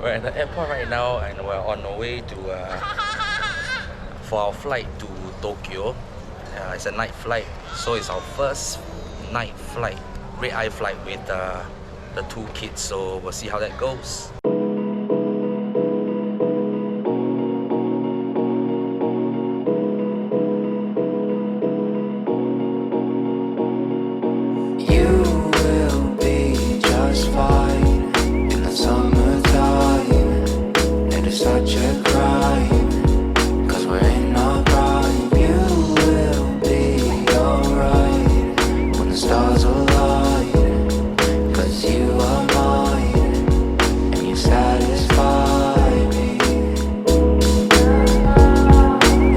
We're at the airport right now and we're on our way to for our flight to Tokyo. It's a night flight, so it's our first night flight, red-eye flight with the two kids. So we'll see how that goes. Such a crime, 'cause we're in our prime. You will be alright when the stars align, 'cause you are mine and you satisfy me,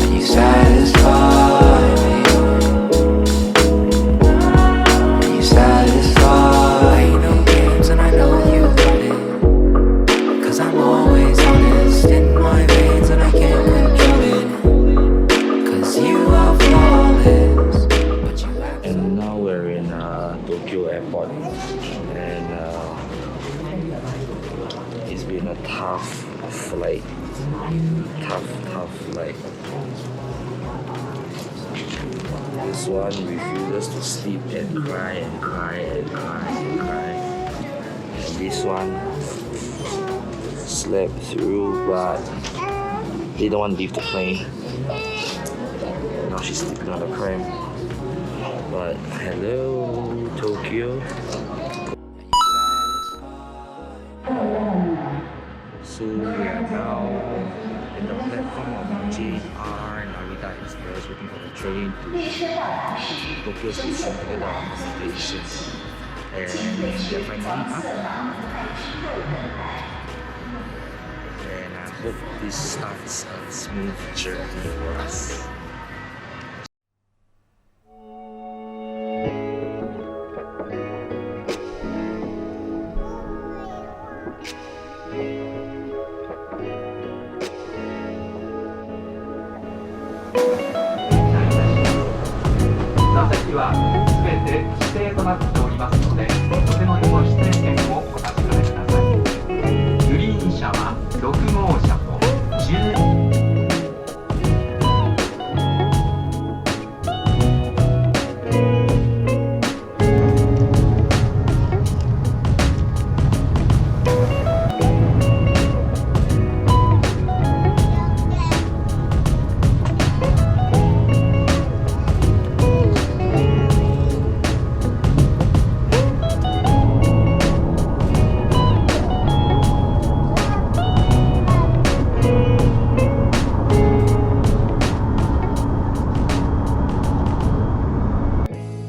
and you satisfy me, and you satisfy. Ain't no games and I know you love it, 'cause I'm always honest in my veins and I can't control it, 'cause you are flawless, but you have. And now we're in Tokyo airport, and it's been a tough flight. Tough flight. This one refuses to sleep and cry and cry and cry and cry. And this one slept through, but they don't want to leave the plane. Now she's sleeping on the pram. But hello, Tokyo. So we are now in the platform of JR Narita Express, waiting for the train to Tokyo Station to get our accommodation. And we're finally up. And I hope this starts a smooth journey for us.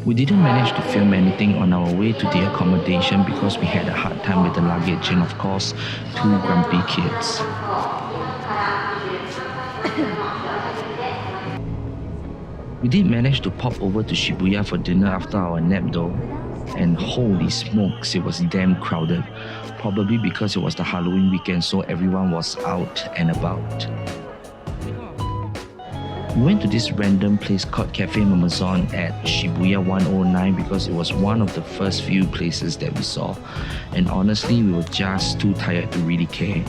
We didn't manage to film anything on our way to the accommodation because we had a hard time with the luggage and of course, two grumpy kids. We did manage to pop over to Shibuya for dinner after our nap though, and holy smokes, it was damn crowded. Probably because it was the Halloween weekend, so everyone was out and about. We went to this random place called Cafe Amazon at Shibuya 109 because it was one of the first few places that we saw, and honestly we were just too tired to really care.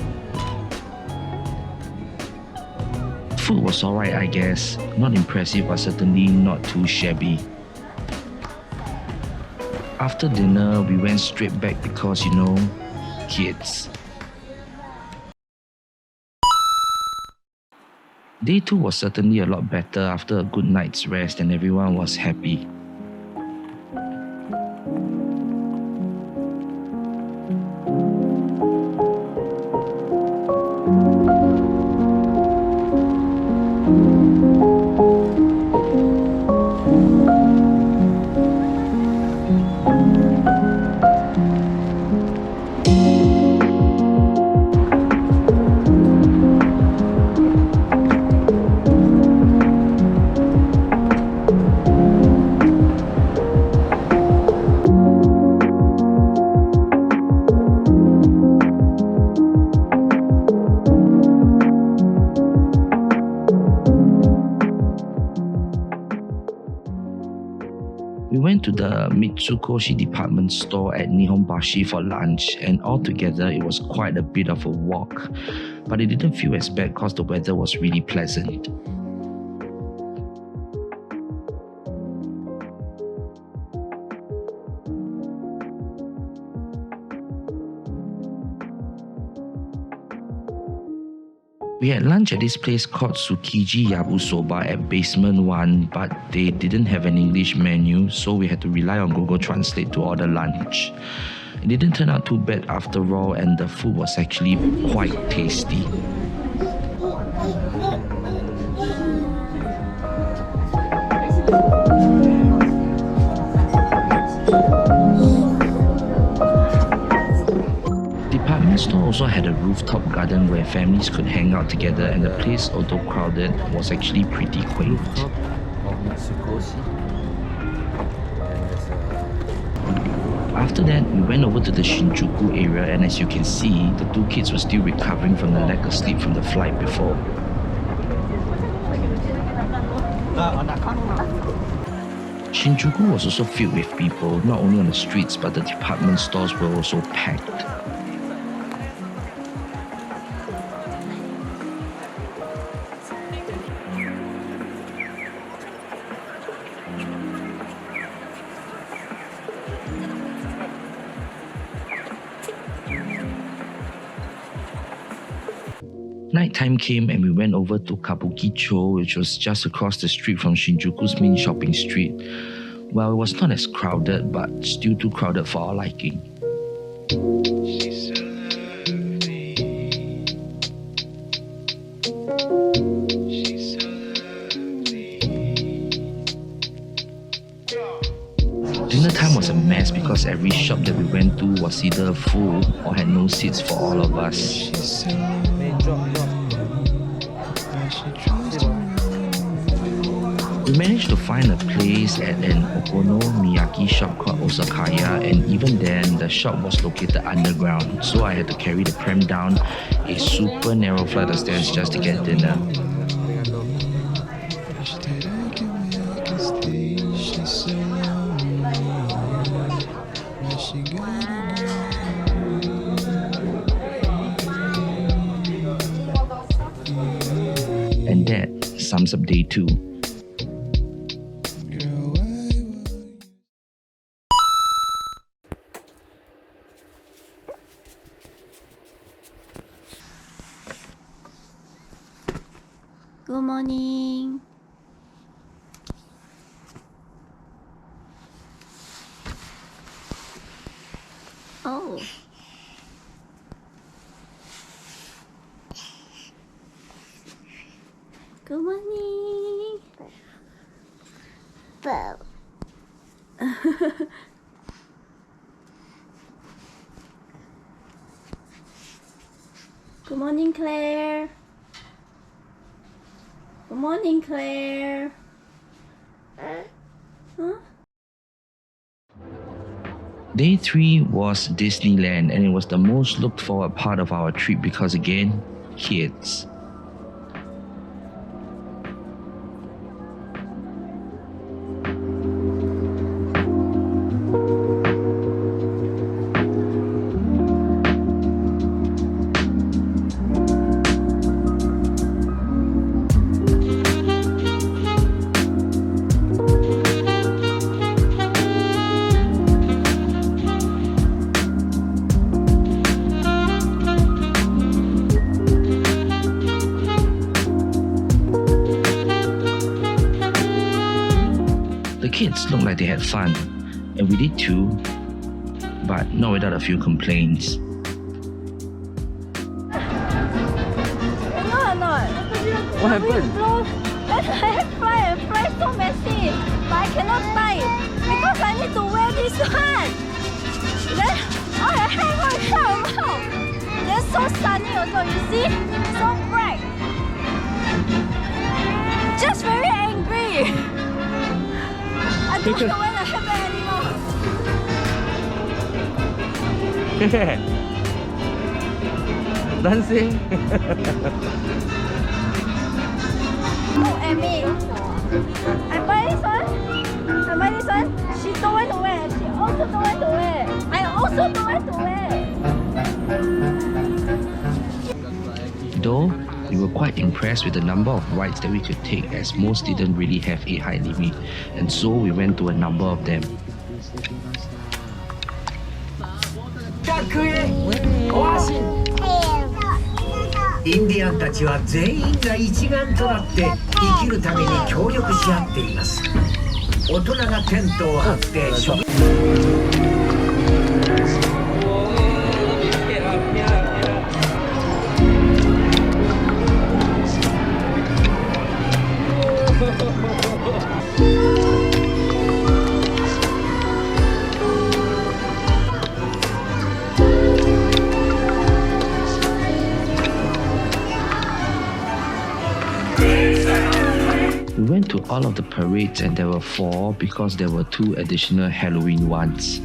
Food was alright, I guess. Not impressive, but certainly not too shabby. After dinner, we went straight back because, you know, kids. Day 2 was certainly a lot better after a good night's rest and everyone was happy. went to the Mitsukoshi department store at Nihonbashi for lunch, and altogether it was quite a bit of a walk. But it didn't feel as bad because the weather was really pleasant. We had lunch at this place called Tsukiji Yabusoba at basement 1, but they didn't have an English menu, so we had to rely on Google Translate to order lunch. It didn't turn out too bad after all, and the food was actually quite tasty. Department store also had a rooftop garden where families could hang out together, and the place, although crowded, was actually pretty quaint. After that, we went over to the Shinjuku area, and as you can see, the two kids were still recovering from the lack of sleep from the flight before. Shinjuku was also filled with people, not only on the streets, but the department stores were also packed. Nighttime came and we went over to Kabukicho, which was just across the street from Shinjuku's main shopping street. Well, it was not as crowded, but still too crowded for our liking. Dinner time was a mess because every shop that we went to was either full or had no seats for all of us. We managed to find a place at an okonomiyaki shop called Osakaya, and even then the shop was located underground, so I had to carry the pram down a super narrow flight of stairs just to get dinner. And that sums up day 2. Good morning. Oh. Good morning. Good morning, Claire. Good morning, Claire. Huh? Day 3 was Disneyland, and it was the most looked forward part of our trip because again, kids. The kids looked like they had fun, and we did too, but not without a few complaints. No, not. What happened? Blow, then I fly so messy, but I cannot tie because I need to wear this one. Then all the hair will come out. Then so sunny also, you see? So bright. Just very angry. I don't want to wear the hairband anymore. Dancing. Oh, Amy. I buy this one. She told also don't want to wear. Though, we were quite impressed with the number of rides that we could take, as most didn't really have a height limit, and so we went to a number of them. インディアンたちは全員が一丸となって生きるために協力し合っています。大人がテントを張って食 We went to all of the parades and there were 4 because there were 2 additional Halloween ones.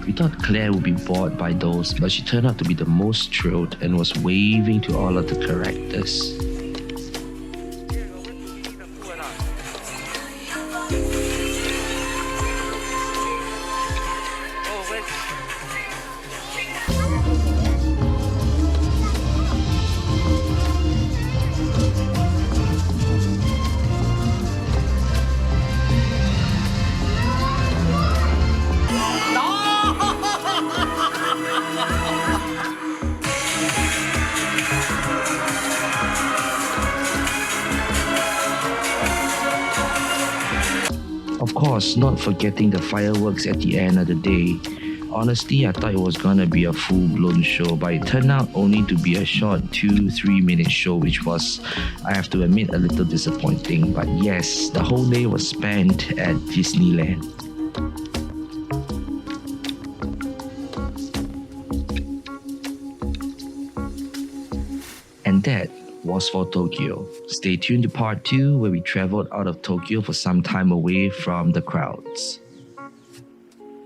We thought Claire would be bored by those, but she turned out to be the most thrilled and was waving to all of the characters. Of course, not forgetting the fireworks at the end of the day. Honestly, I thought it was gonna be a full-blown show, but it turned out only to be a short 2-3 minute show, which was, I have to admit, a little disappointing. But yes, the whole day was spent at Disneyland. And that was for Tokyo. Stay tuned to part 2 where we traveled out of Tokyo for some time away from the crowds.